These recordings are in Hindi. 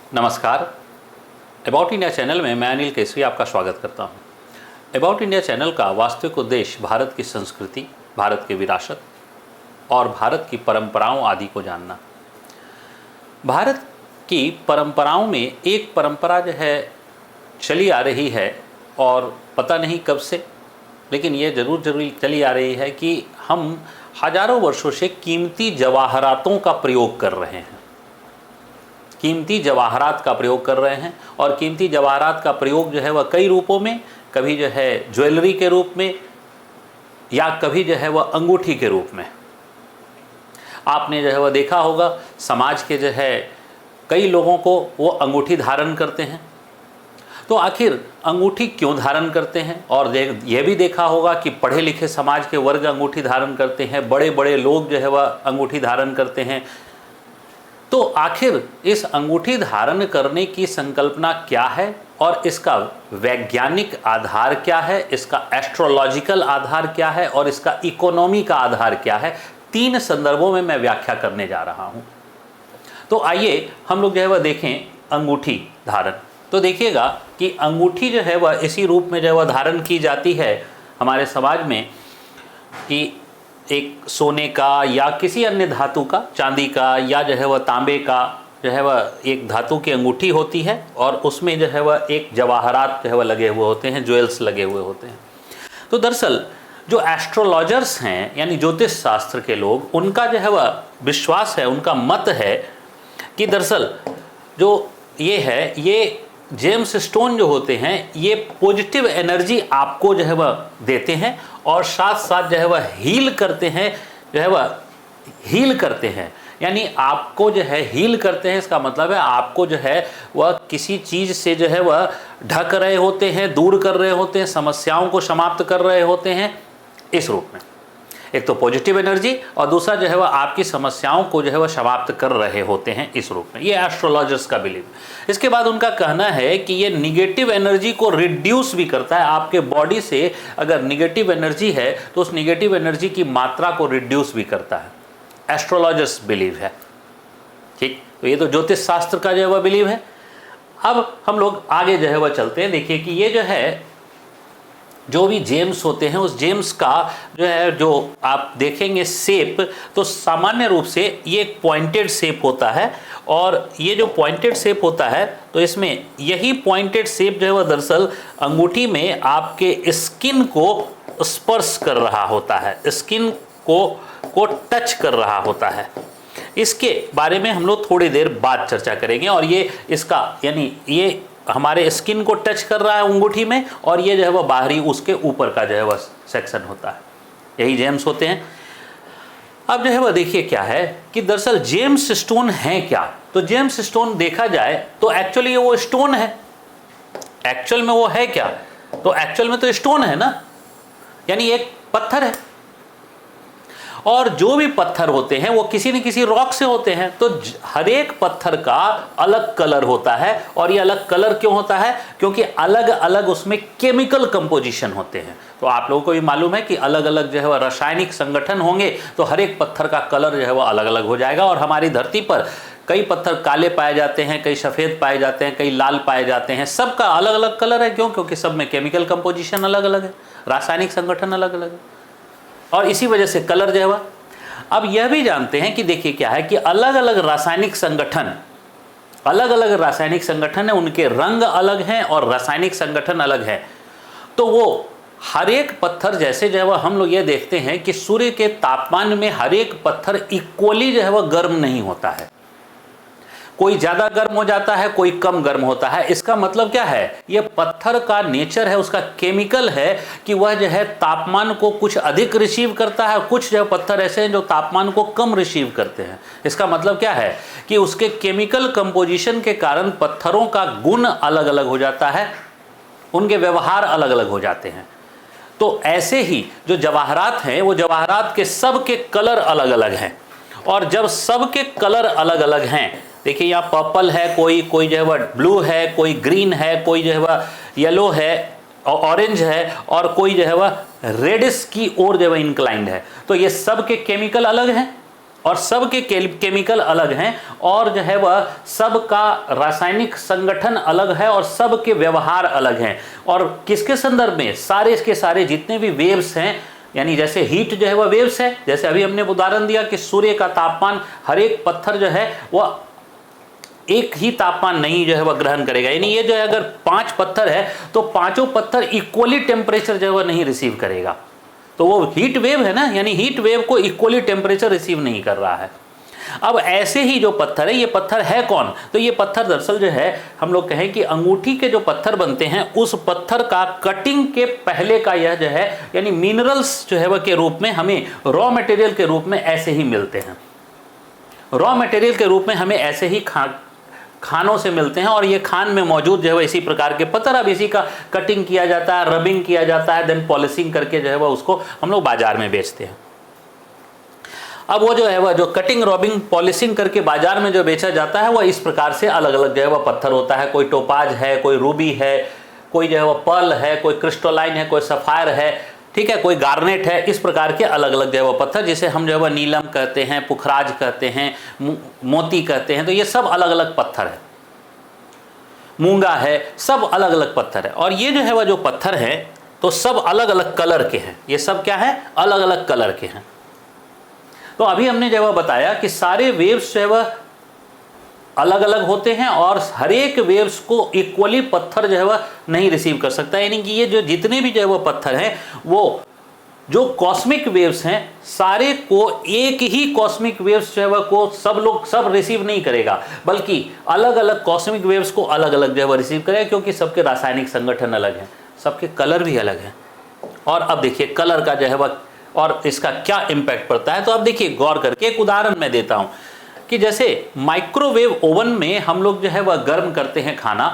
नमस्कार। अबाउट इंडिया चैनल में मैं अनिल केसरी आपका स्वागत करता हूं। अबाउट इंडिया चैनल का वास्तविक उद्देश्य भारत की संस्कृति, भारत की विरासत और भारत की परंपराओं आदि को जानना। भारत की परंपराओं में एक परंपरा जो है चली आ रही है और पता नहीं कब से, लेकिन ये ज़रूर चली आ रही है कि हम हजारों वर्षों से कीमती जवाहरातों का प्रयोग कर रहे हैं। कीमती जवाहरात का प्रयोग कर रहे हैं और कीमती जवाहरात का प्रयोग जो है वह कई रूपों में, कभी जो है ज्वेलरी के रूप में या कभी जो है वह अंगूठी के रूप में। आपने जो है वह देखा होगा समाज के जो है कई लोगों को वो अंगूठी धारण करते हैं। तो आखिर अंगूठी क्यों धारण करते हैं? और यह भी देखा होगा कि पढ़े लिखे समाज के वर्ग अंगूठी धारण करते हैं, बड़े बड़े लोग जो है वह अंगूठी धारण करते हैं। तो आखिर इस अंगूठी धारण करने की संकल्पना क्या है और इसका वैज्ञानिक आधार क्या है, इसका एस्ट्रोलॉजिकल आधार क्या है और इसका इकोनॉमी का आधार क्या है? 3 संदर्भों में मैं व्याख्या करने जा रहा हूं। तो आइए हम लोग जो है वह देखें अंगूठी धारण। तो देखिएगा कि अंगूठी जो है वह इसी रूप में जो है वह धारण की जाती है हमारे समाज में कि एक सोने का या किसी अन्य धातु का, चांदी का या जो है वह तांबे का जो है वह एक धातु की अंगूठी होती है और उसमें जो है वह एक जवाहरात जो है वह लगे हुए होते हैं, ज्वेल्स लगे हुए होते हैं। तो दरअसल जो एस्ट्रोलॉजर्स हैं यानी ज्योतिष शास्त्र के लोग, उनका जो है वह विश्वास है, उनका मत है कि दरअसल जो ये है, ये जेम्स स्टोन जो होते हैं ये पॉजिटिव एनर्जी आपको जो है वह देते हैं और साथ साथ जो है वह हील करते हैं, जो है वह हील करते हैं। यानी आपको जो है हील करते हैं, इसका मतलब है आपको जो है वह किसी चीज़ से जो है वह ढक रहे होते हैं, दूर कर रहे होते हैं, समस्याओं को समाप्त कर रहे होते हैं इस रूप में। एक तो पॉजिटिव एनर्जी और दूसरा जो है वह आपकी समस्याओं को जो है वह समाप्त कर रहे होते हैं इस रूप में। ये एस्ट्रोलॉजर्स का बिलीव। इसके बाद उनका कहना है कि ये निगेटिव एनर्जी को रिड्यूस भी करता है। आपके बॉडी से अगर निगेटिव एनर्जी है तो उस निगेटिव एनर्जी की मात्रा को रिड्यूस भी करता है। एस्ट्रोलॉजर्स बिलीव है। ठीक, तो ये तो ज्योतिष शास्त्र का जो है वह बिलीव है। अब हम लोग आगे जो है वह चलते हैं। देखिए कि ये जो है जो भी जेम्स होते हैं उस जेम्स का जो है, जो आप देखेंगे शेप, तो सामान्य रूप से ये एक पॉइंटेड शेप होता है और ये जो पॉइंटेड शेप होता है तो इसमें यही पॉइंटेड शेप जो है वह दरअसल अंगूठी में आपके स्किन को स्पर्श कर रहा होता है, स्किन को टच कर रहा होता है। इसके बारे में हम लोग थोड़ी देर बाद चर्चा करेंगे। और ये इसका यानी ये हमारे स्किन को टच कर रहा है अंगूठी में और ये जो है वह बाहरी उसके ऊपर का जो है वह सेक्शन होता है। यही जेम्स होते हैं। अब जो है वह देखिए क्या है कि दरअसल जेम्स स्टोन है क्या। तो जेम्स स्टोन देखा जाए तो एक्चुअली वो स्टोन है। एक्चुअल में वो है क्या? तो एक्चुअल में तो स्टोन है ना, यानी एक पत्थर है। और जो भी पत्थर होते हैं वो किसी न किसी रॉक से होते हैं। तो हर एक पत्थर का अलग कलर होता है। और ये अलग कलर क्यों होता है? क्योंकि अलग अलग उसमें केमिकल कंपोजिशन होते हैं। तो आप लोगों को भी मालूम है कि अलग अलग जो है वह रासायनिक संगठन होंगे तो हर एक पत्थर का कलर जो है वह अलग अलग हो जाएगा। और हमारी धरती पर कई पत्थर काले पाए जाते हैं, कई सफ़ेद पाए जाते हैं, कई लाल पाए जाते हैं। सबका अलग अलग कलर है। क्यों? क्योंकि सब में केमिकल कंपोजिशन अलग अलग है, रासायनिक संगठन अलग अलग है और इसी वजह से कलर जो है वह। अब यह भी जानते हैं कि देखिए क्या है कि अलग अलग रासायनिक संगठन है, उनके रंग अलग हैं और रासायनिक संगठन अलग है। तो वो हर एक पत्थर जैसे जो है वह हम लोग ये देखते हैं कि सूर्य के तापमान में हर एक पत्थर इक्वली जो है वह गर्म नहीं होता है। कोई ज़्यादा गर्म हो जाता है, कोई कम गर्म होता है। इसका मतलब क्या है? ये पत्थर का नेचर है, उसका केमिकल है कि वह जो है तापमान को कुछ अधिक रिसीव करता है। कुछ जो पत्थर ऐसे हैं जो तापमान को कम रिसीव करते हैं। इसका मतलब क्या है कि उसके केमिकल कंपोजिशन के कारण पत्थरों का गुण अलग अलग हो जाता है, उनके व्यवहार अलग अलग हो जाते हैं। तो ऐसे ही जो जवाहरात हैं वो जवाहरात के सब के कलर अलग अलग हैं। और जब सब के कलर अलग अलग हैं, देखिए यहाँ पर्पल है, कोई जो है वह ब्लू है, कोई ग्रीन है, कोई जो है वह येलो है और ऑरेंज है और कोई जो है वह रेडिश की ओर जो है इंक्लाइंड है। तो ये सब के केमिकल अलग हैं और सब के केमिकल अलग हैं और जो है वह सब का रासायनिक संगठन अलग है और सब के व्यवहार अलग हैं। और किसके संदर्भ में? सारे के सारे जितने भी वेव्स हैं, यानी जैसे हीट जो है वह वेव्स है, जैसे अभी हमने उदाहरण दिया कि सूर्य का तापमान, हर एक पत्थर जो है वह एक ही तापमान नहीं जो है वह ग्रहण करेगा। यानी ये जो है अगर 5 पत्थर है तो पांचों पत्थर इक्वली टेम्परेचर जो है वह नहीं रिसीव करेगा, तो वो हीट वेव है ना, यानी हीट वेव को इक्वली टेम्परेचर रिसीव नहीं कर रहा है। अब ऐसे ही जो पत्थर है, ये पत्थर है कौन? तो ये पत्थर दरअसल जो है हम लोग कहें कि अंगूठी के जो पत्थर बनते हैं उस पत्थर का कटिंग के पहले का यह जो है यानी मिनरल्स जो है वह के रूप में हमें रॉ मटेरियल के रूप में ऐसे ही मिलते हैं। रॉ मटेरियल के रूप में हमें ऐसे ही खानों से मिलते हैं और ये खान में मौजूद जो है इसी प्रकार के पत्थर, अब इसी का कटिंग किया जाता है, रबिंग किया जाता है, देन पॉलिशिंग करके जो है वह उसको हम लोग बाजार में बेचते हैं। अब वो जो है वह जो कटिंग, रबिंग, पॉलिशिंग करके बाजार में जो बेचा जाता है वह इस प्रकार से अलग अलग जो है वह पत्थर होता है। कोई टोपाज है, कोई रूबी है, कोई जो है वह पर्ल है, कोई क्रिस्टोलाइन है, कोई सफायर है, ठीक है, कोई गार्नेट है। इस प्रकार के अलग अलग जो है वह पत्थर, जिसे हम जो है वह नीलम कहते हैं, पुखराज कहते हैं, मोती कहते हैं, तो ये सब अलग अलग पत्थर है। मूंगा है, सब अलग अलग पत्थर है। और ये जो है वह जो पत्थर है तो सब अलग अलग कलर के हैं। ये सब क्या है? अलग अलग कलर के हैं। तो अभी हमने जो है बताया कि सारे वेव्स जो है वह अलग अलग होते हैं और हर एक वेव्स को इक्वली पत्थर जो है वह नहीं रिसीव कर सकता। यानी कि ये जो जितने भी जो है वह पत्थर हैं वो जो कॉस्मिक वेव्स हैं सारे को एक ही कॉस्मिक वेव्स जो है वह को सब रिसीव नहीं करेगा, बल्कि अलग अलग कॉस्मिक वेव्स को अलग अलग जो है वह रिसीव करेगा, क्योंकि सबके रासायनिक संगठन अलग हैं, सबके कलर भी अलग हैं। और अब देखिए कलर का जो है वह और इसका क्या इम्पैक्ट पड़ता है। तो अब देखिए गौर करके एक उदाहरण मैं देता हूं कि जैसे माइक्रोवेव ओवन में हम लोग जो है वह गर्म करते हैं खाना,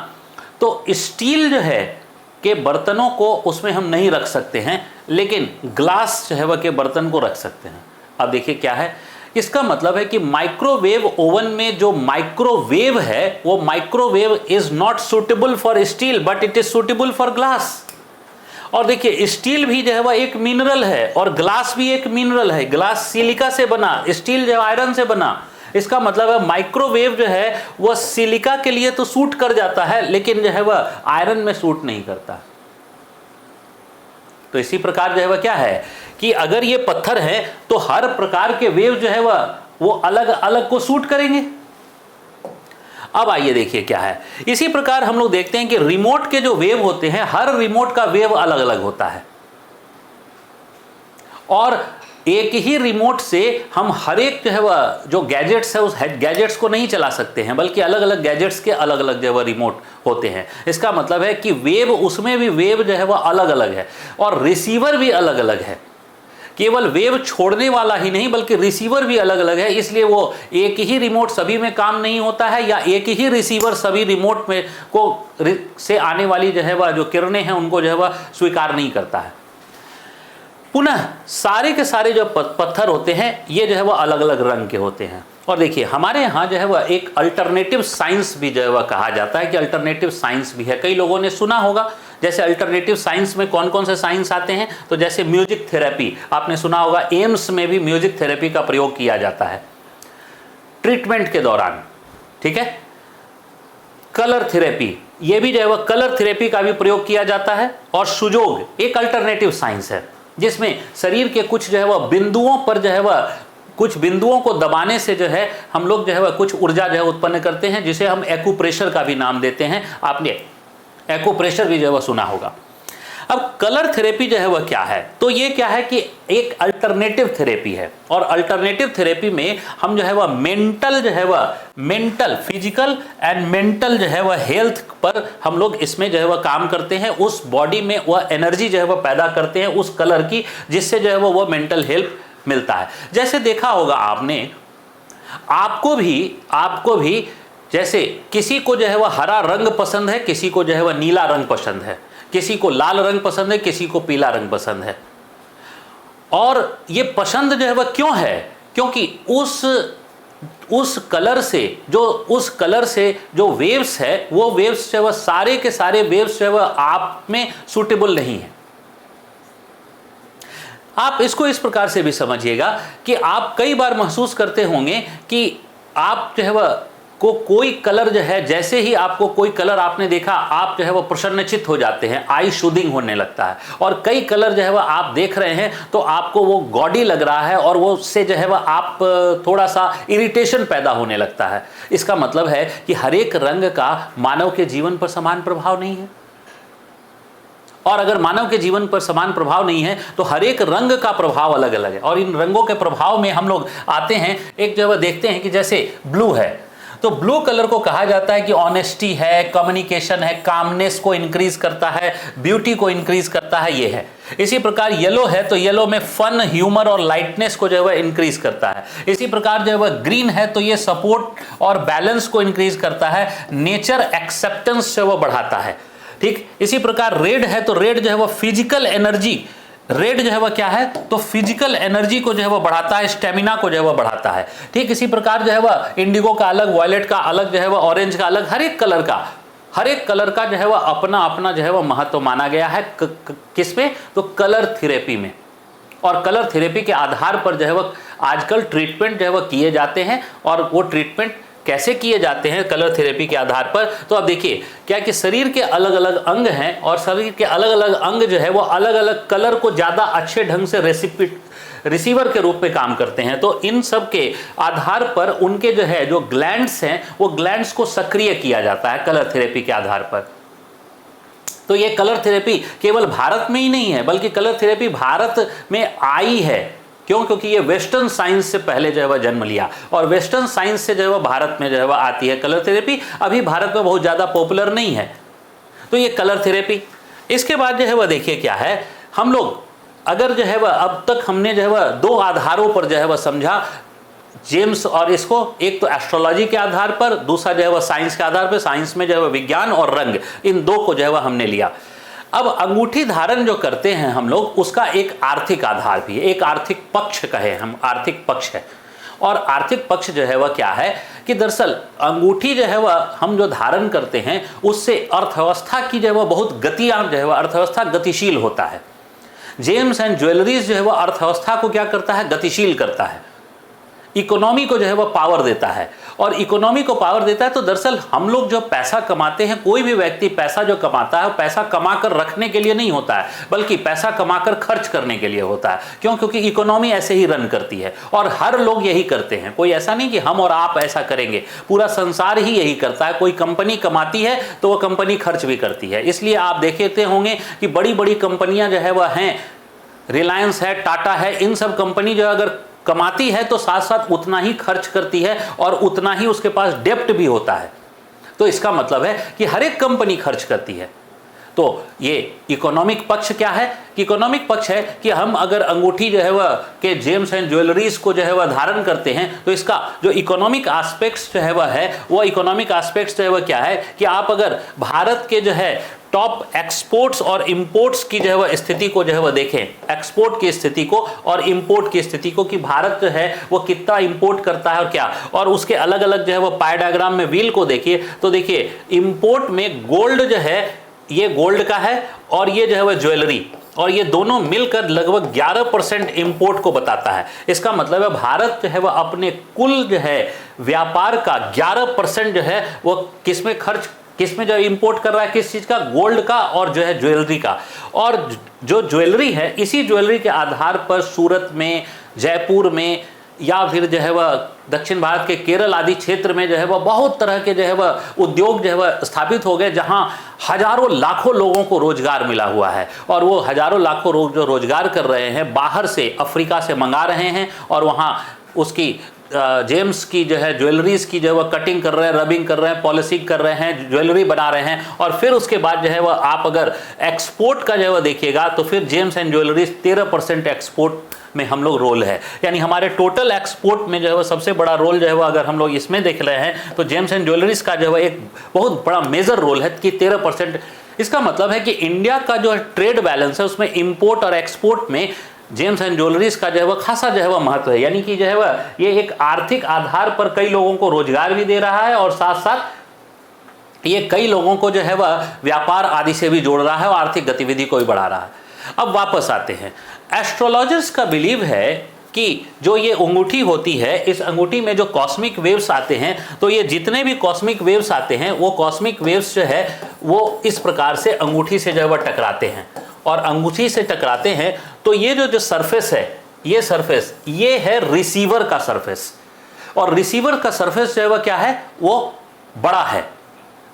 तो स्टील जो है के बर्तनों को उसमें हम नहीं रख सकते हैं, लेकिन ग्लास जो है वह के बर्तन को रख सकते हैं। अब देखिए क्या है, इसका मतलब है कि माइक्रोवेव ओवन में जो माइक्रोवेव है वो microwave is not suitable for still but it is suitable for glass. और देखिए स्टील भी जो है वह एक मिनरल है और ग्लास भी एक मिनरल है। ग्लास सिलिका से बना, स्टील जो आयरन से बना। इसका मतलब है माइक्रोवेव जो है वह सिलिका के लिए तो सूट कर जाता है, लेकिन जो है वह आयरन में सूट नहीं करता। तो इसी प्रकार जो है वह क्या है कि अगर ये पत्थर है तो हर प्रकार के वेव जो है वह वो अलग अलग को सूट करेंगे। अब आइए देखिए क्या है, इसी प्रकार हम लोग देखते हैं कि रिमोट के जो वेव होते हैं, हर रिमोट का वेव अलग अलग होता है और एक ही रिमोट से हम हर एक जो है वह जो गैजेट्स है उस गैजेट्स को नहीं चला सकते हैं, बल्कि अलग अलग गैजेट्स के अलग अलग जो है वह रिमोट होते हैं। इसका मतलब है कि वेव, उसमें भी वेव जो है वह अलग अलग है और रिसीवर भी अलग अलग है। केवल वेव छोड़ने वाला ही नहीं बल्कि रिसीवर भी अलग अलग है, इसलिए वो एक ही रिमोट सभी में काम नहीं होता है या एक ही रिसीवर सभी रिमोट में को से आने वाली जो है वह जो किरणें हैं उनको जो है वह स्वीकार नहीं करता है। पुनः सारे के सारे जो पत्थर होते हैं ये जो है वह अलग अलग रंग के होते हैं। और देखिए हमारे यहाँ जो है वह एक अल्टरनेटिव साइंस भी जो है वह कहा जाता है कि अल्टरनेटिव साइंस भी है। कई लोगों ने सुना होगा, जैसे अल्टरनेटिव साइंस में कौन कौन से साइंस आते हैं, तो जैसे म्यूजिक थेरेपी आपने सुना होगा, एम्स में भी म्यूजिक थेरेपी का प्रयोग किया जाता है ट्रीटमेंट के दौरान, ठीक है। कलर थेरेपी, ये भी जो है वह कलर थेरेपी का भी प्रयोग किया जाता है। और सुजोग एक अल्टरनेटिव साइंस है जिसमें शरीर के कुछ जो है वह बिंदुओं पर जो है वह कुछ बिंदुओं को दबाने से जो है हम लोग जो है वह कुछ ऊर्जा जो है उत्पन्न करते हैं, जिसे हम एक्यूप्रेशर का भी नाम देते हैं। आपने एक्यूप्रेशर भी जो है वह सुना होगा। अब कलर थेरेपी जो है वह क्या है, तो ये क्या है कि एक अल्टरनेटिव थेरेपी है और अल्टरनेटिव थेरेपी में हम जो है वह मेंटल फिजिकल एंड मेंटल जो है वह हेल्थ पर हम लोग इसमें जो है वह काम करते हैं। उस बॉडी में वह एनर्जी जो है वह पैदा करते हैं उस कलर की, जिससे जो है वह मेंटल हेल्थ मिलता है। जैसे देखा होगा आपने, आपको भी जैसे किसी को जो है वह हरा रंग पसंद है, किसी को जो है वह नीला रंग पसंद है, किसी को लाल रंग पसंद है, किसी को पीला रंग पसंद है। और ये पसंद जो है वह क्यों है, क्योंकि उस कलर से जो वेव्स है वो वेव्स जो है वह सारे के सारे वेव्स जो है वह आप में सूटेबल नहीं है। आप इसको इस प्रकार से भी समझिएगा कि आप कई बार महसूस करते होंगे कि आप जो है वह को कोई कलर जो है, जैसे ही आपको कोई कलर आपने देखा, आप जो है वह प्रसन्नचित्त हो जाते हैं, आई शूदिंग होने लगता है। और कई कलर जो है वह आप देख रहे हैं तो आपको वो गॉडी लग रहा है और वो उससे जो है वह आप थोड़ा सा इरिटेशन पैदा होने लगता है। इसका मतलब है कि हर एक रंग का मानव के जीवन पर समान प्रभाव नहीं है, और अगर मानव के जीवन पर समान प्रभाव नहीं है तो हर एक रंग का प्रभाव अलग अलग है। और इन रंगों के प्रभाव में हम लोग आते हैं, एक जगह देखते हैं कि जैसे ब्लू है, तो ब्लू कलर को कहा जाता है कि ऑनेस्टी है, कम्युनिकेशन है, कामनेस को इंक्रीज करता है, ब्यूटी को इंक्रीज करता है, ये है। इसी प्रकार येलो है तो येलो में फन, ह्यूमर और लाइटनेस को जो है वह इंक्रीज करता है। इसी प्रकार जो है वह ग्रीन है तो ये सपोर्ट और बैलेंस को इंक्रीज करता है, नेचर एक्सेप्टेंस जो है वह बढ़ाता है। ठीक, इसी प्रकार रेड है तो रेड जो है वह फिजिकल एनर्जी, रेड जो है वह क्या है तो फिजिकल एनर्जी को जो है वह बढ़ाता है, स्टेमिना को जो है वह बढ़ाता है। ठीक, इसी प्रकार जो है वह इंडिगो का अलग, वायलेट का अलग, जो है वह ऑरेंज का अलग, हर एक कलर का जो है वह अपना अपना जो है वह महत्व माना गया है। किसमें? तो कलर थेरेपी में। और कलर थेरेपी के आधार पर जो है वह आजकल ट्रीटमेंट जो है वह किए जाते हैं। और वो ट्रीटमेंट कैसे किए जाते हैं कलर थेरेपी के आधार पर? तो अब देखिए क्या कि शरीर के अलग अलग अंग हैं और शरीर के अलग अलग अंग जो है वो अलग अलग कलर को ज़्यादा अच्छे ढंग से रिसीवर के रूप में काम करते हैं। तो इन सब के आधार पर उनके जो है जो ग्लैंड्स हैं वो ग्लैंड्स को सक्रिय किया जाता है कलर थेरेपी के आधार पर। तो ये कलर थेरेपी केवल भारत में ही नहीं है, बल्कि कलर थेरेपी भारत में आई है। क्यों? क्योंकि ये वेस्टर्न साइंस से पहले जो है वह जन्म लिया और वेस्टर्न साइंस से जो है वह भारत में जो है वह आती है कलर थेरेपी। अभी भारत में बहुत ज़्यादा पॉपुलर नहीं है। तो ये कलर थेरेपी। इसके बाद जो है वह देखिए क्या है, हम लोग अगर जो है वह अब तक हमने जो है वह दो आधारों पर जो है वह समझा जेम्स और इसको, एक तो एस्ट्रोलॉजी के आधार पर, दूसरा जो है वह साइंस के आधार पर। साइंस में जो है वह विज्ञान और रंग, इन दो को जो है वह हमने लिया। अब अंगूठी धारण जो करते हैं हम लोग, उसका एक आर्थिक आधार भी है, एक आर्थिक पक्ष कहे हम, आर्थिक पक्ष है। और आर्थिक पक्ष जो है वह क्या है कि दरअसल अंगूठी जो है वह हम जो धारण करते हैं उससे अर्थव्यवस्था की जो है वह बहुत गतियां जो है वह अर्थव्यवस्था गतिशील होता है। जेम्स एंड ज्वेलरीज जो है वह अर्थव्यवस्था को क्या करता है? गतिशील करता है, इकोनॉमी को जो है वह पावर देता है। और इकोनॉमी को पावर देता है तो दरअसल हम लोग जो पैसा कमाते हैं, कोई भी व्यक्ति पैसा जो कमाता है पैसा कमाकर रखने के लिए नहीं होता है, बल्कि पैसा कमाकर खर्च करने के लिए होता है। क्यों? क्योंकि इकोनॉमी ऐसे ही रन करती है और हर लोग यही करते हैं। कोई ऐसा नहीं कि हम और आप ऐसा करेंगे, पूरा संसार ही यही करता है। कोई कंपनी कमाती है तो वह कंपनी खर्च भी करती है। इसलिए आप देखते होंगे कि बड़ी बड़ी कंपनियां जो है वह हैं, रिलायंस है, टाटा है, इन सब कंपनी जो अगर कमाती है तो साथ साथ उतना ही खर्च करती है और उतना ही उसके पास डेप्ट भी होता है। तो इसका मतलब है कि हर एक कंपनी खर्च करती है। तो ये इकोनॉमिक पक्ष क्या है कि इकोनॉमिक पक्ष है कि हम अगर अंगूठी जो है वह के जेम्स एंड ज्वेलरीज को जो है वह धारण करते हैं तो इसका जो इकोनॉमिक एस्पेक्ट्स जो है वह है, वो इकोनॉमिक एस्पेक्ट्स जो है वह क्या है कि आप अगर भारत के जो है टॉप एक्सपोर्ट्स और इंपोर्ट्स की जो है वह स्थिति को जो है वह देखें, एक्सपोर्ट की स्थिति को और इंपोर्ट की स्थिति को, कि भारत जो है वो कितना इंपोर्ट करता है और क्या, और उसके अलग अलग जो है वो पाई डायग्राम में व्हील को देखिए तो देखिए इंपोर्ट में गोल्ड जो है ये गोल्ड का है और ये जो है वह ज्वेलरी, और ये दोनों मिलकर लगभग 11% इंपोर्ट को बताता है। इसका मतलब है भारत जो है वह अपने कुल जो है व्यापार का 11% जो है वो किसमें खर्च, किसमें जो इंपोर्ट कर रहा है, किस चीज का? गोल्ड का और जो है ज्वेलरी का। और जो ज्वेलरी है, इसी ज्वेलरी के आधार पर सूरत में, जयपुर में या फिर जो है वह दक्षिण भारत के केरल आदि क्षेत्र में जो है वह बहुत तरह के जो है वह उद्योग जो है वह स्थापित हो गए, जहां हजारों लाखों लोगों को रोजगार मिला हुआ है। और वो हजारों लाखों लोग जो रोजगार कर रहे हैं बाहर से, अफ्रीका से मंगा रहे हैं और वहाँ उसकी जेम्स की जो है ज्वेलरीज की जो है वह कटिंग कर रहे हैं, रबिंग कर रहे हैं, पॉलिशिंग कर रहे हैं, ज्वेलरी बना रहे हैं। और फिर उसके बाद जो है वह आप अगर एक्सपोर्ट का जो है वह देखिएगा तो फिर जेम्स एंड ज्वेलरीज 13% एक्सपोर्ट में हम लोग रोल है, यानी हमारे टोटल एक्सपोर्ट में जो है वह सबसे बड़ा रोल जो है वह अगर हम लोग इसमें देख रहे हैं तो जेम्स एंड ज्वेलरीज का जो है वह एक बहुत बड़ा मेजर रोल है कि 13%। इसका मतलब है कि इंडिया का जो ट्रेड बैलेंस है उसमें इंपोर्ट और एक्सपोर्ट में जेम्स एंड ज्वेलरीज का जो है वह खासा जो है वह महत्व है। यानी कि जो है वह ये एक आर्थिक आधार पर कई लोगों को रोजगार भी दे रहा है और साथ साथ ये कई लोगों को जो है वह व्यापार आदि से भी जोड़ रहा है और आर्थिक गतिविधि को भी बढ़ा रहा है। अब वापस आते हैं, एस्ट्रोलॉजर्स का बिलीव है कि जो ये अंगूठी होती है, इस अंगूठी में जो कॉस्मिक वेव्स आते हैं, तो ये जितने भी कॉस्मिक वेव्स आते हैं वो कॉस्मिक वेव्स जो है वो इस प्रकार से अंगूठी से जो है वह टकराते हैं, और अंगूठी से टकराते हैं तो ये जो सरफेस है, ये सरफेस ये है रिसीवर का सरफेस, और रिसीवर का सरफेस जो है वह क्या है, वो बड़ा है।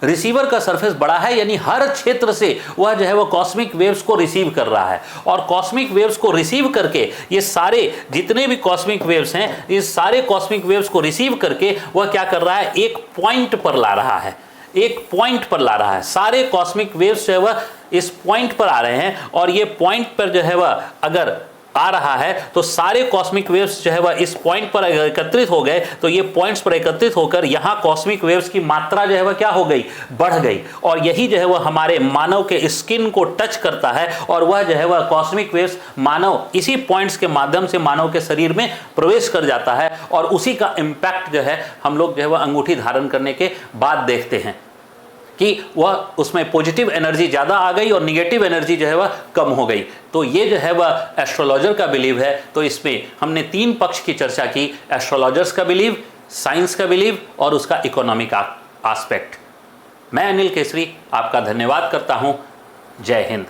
रिसीवर का सरफेस बड़ा है, यानी हर क्षेत्र से वह जो है वो कॉस्मिक वेव्स को रिसीव कर रहा है, और कॉस्मिक वेव्स को रिसीव करके ये सारे जितने भी कॉस्मिक वेव्स हैं, इस सारे कॉस्मिक वेव्स को रिसीव करके वह क्या कर रहा है, एक पॉइंट पर ला रहा है, एक पॉइंट पर ला रहा है। सारे कॉस्मिक वेव्स जो है वह इस पॉइंट पर आ रहे हैं, और ये पॉइंट पर जो है वह अगर आ रहा है तो सारे कॉस्मिक वेव्स जो है वह इस पॉइंट पर एकत्रित हो गए, तो ये पॉइंट्स पर एकत्रित होकर यहाँ कॉस्मिक वेव्स की मात्रा जो है वह क्या हो गई, बढ़ गई, और यही जो है वह हमारे मानव के स्किन को टच करता है, और वह जो है वह कॉस्मिक वेव्स मानव इसी पॉइंट्स के माध्यम से मानव के शरीर में प्रवेश कर जाता है, और उसी का इम्पैक्ट जो है हम लोग जो है वह अंगूठी धारण करने के बाद देखते हैं कि वह उसमें पॉजिटिव एनर्जी ज़्यादा आ गई और निगेटिव एनर्जी जो है वह कम हो गई। तो ये जो है वह एस्ट्रोलॉजर का बिलीव है। तो इसमें हमने 3 पक्ष की चर्चा की, एस्ट्रोलॉजर्स का बिलीव, साइंस का बिलीव और उसका इकोनॉमिक एस्पेक्ट। मैं अनिल केसरी आपका धन्यवाद करता हूँ। जय हिंद।